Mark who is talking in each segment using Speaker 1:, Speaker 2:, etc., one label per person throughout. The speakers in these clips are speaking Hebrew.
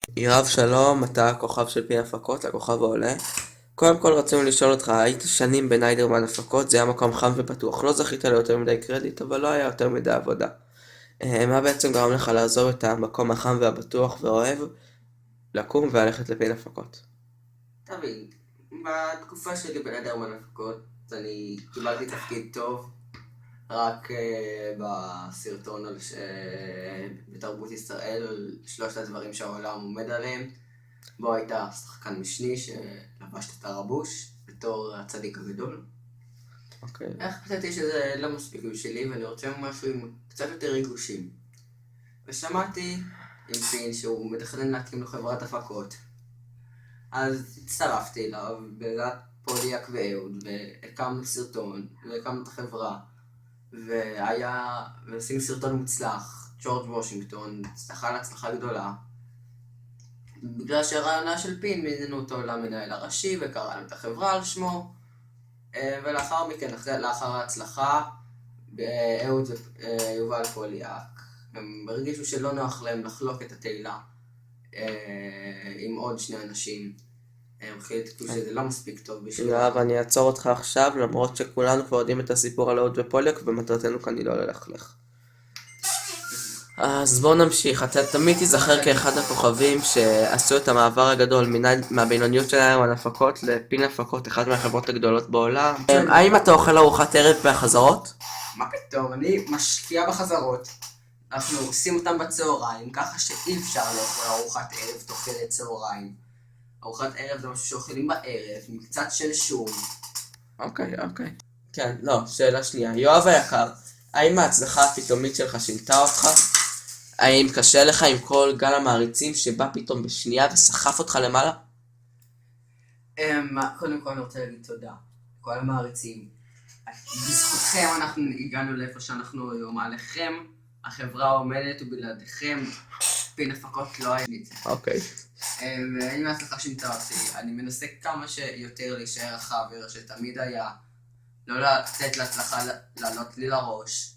Speaker 1: יואב שלום, אתה הכוכב של פי הפקות, הכוכב העולה. קודם כל רצינו לשאול אותך, היית שנים בניידרמן הפקות, זה היה מקום חם ופתוח, לא זכית ליותר מדי קרדיט, אבל לא היה יותר מדי עבודה. מה בעצם גרם לך לעזוב את המקום החם והבטוח ואוהב, לקום וללכת לפי הפקות?
Speaker 2: תבין, בתקופה שלי בנדרמן הפקות, אני קיבלתי תפקיד טוב רק בסרטון בתרבות ישראל, על שלושת הדברים שהעולם עומד עליהם. בו הייתה שחקן משני שלבש את הרבוש בתור הצדיק הגדול.
Speaker 1: אוקיי.
Speaker 2: איך חשבתי שזה לא מספיק בשבילי ואני רוצה משהו עם קצת יותר ריגושים. ושמעתי עם פין שהוא מתכנן להקים לו חברת הפקות. אז הצטרפתי אליו בעזרת פוליאק ואהוד, והקמנו סרטון, והקמנו את החברה, ועשינו סרטון מוצלח, ג'ורג' וושינגטון, הצלחה להצלחה גדולה. בגלל שהרעיונה של פין מינינו אותו למנהל הראשי, וקראנו את החברה על שמו, ולאחר מכן, לאחר ההצלחה, אהוד ויובל פוליאק, הם הרגישו שלא נוח להם לחלוק את התהילה עם עוד שני אנשים. הם החליטו שזה לא מספיק טוב בשביל...
Speaker 1: יואב, אני אעצור אותך עכשיו, למרות שכולנו כבר יודעים את הסיפור על אהוד ופוליאק, ומטרתנו כאן היא לא ללכלך. אז בואו נמשיך, אתה תמיד תיזכר כאחד הכוכבים שעשו את המעבר הגדול מהבינוניות שלהם על הפקות לפין הפקות, אחת מהחברות הגדולות בעולם. האם אתה אוכל ארוחת ערב בחזרות?
Speaker 2: מה פתאום, אני משקיע בחזרות. אנחנו עושים אותם בצהריים, ככה שאי אפשר לאכול ארוחת ערב תוך כדי צהריים. ארוחת ערב זה משהו שאוכלים בערב, עם קצת של שום.
Speaker 1: אוקיי. כן, לא, שאלה שנייה. יואב היקר, האם ההצלחה הפתאומית שלך שינתה אותך? האם קשה לך עם כל גל המעריצים שבא פתאום בשנייה וסחף אותך למעלה?
Speaker 2: קודם כל אני רוצה להגיד תודה. כל המעריצים. בזכותכם אנחנו הגענו לאיפה שאנחנו היום. עליכם החברה עומדת ובלעדיכם פין הפקות לא היה לי.
Speaker 1: אוקיי.
Speaker 2: ואם ההצלחה שינתה אותי, אני מנסה כמה שיותר להישאר החבר שתמיד היה. לא לתת להצלחה לעלות לי לראש.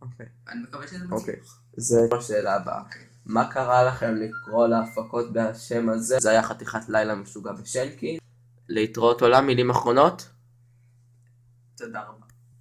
Speaker 1: אוקיי.
Speaker 2: אני מקווה שזה
Speaker 1: אוקיי.
Speaker 2: מצליח.
Speaker 1: זה השאלה הבאה. מה קרה לכם לקרוא להפקות בשם הזה? זה היה חתיכת לילה משוגע בשלקי. להתראות עולם, מילים אחרונות?
Speaker 2: תודה רבה.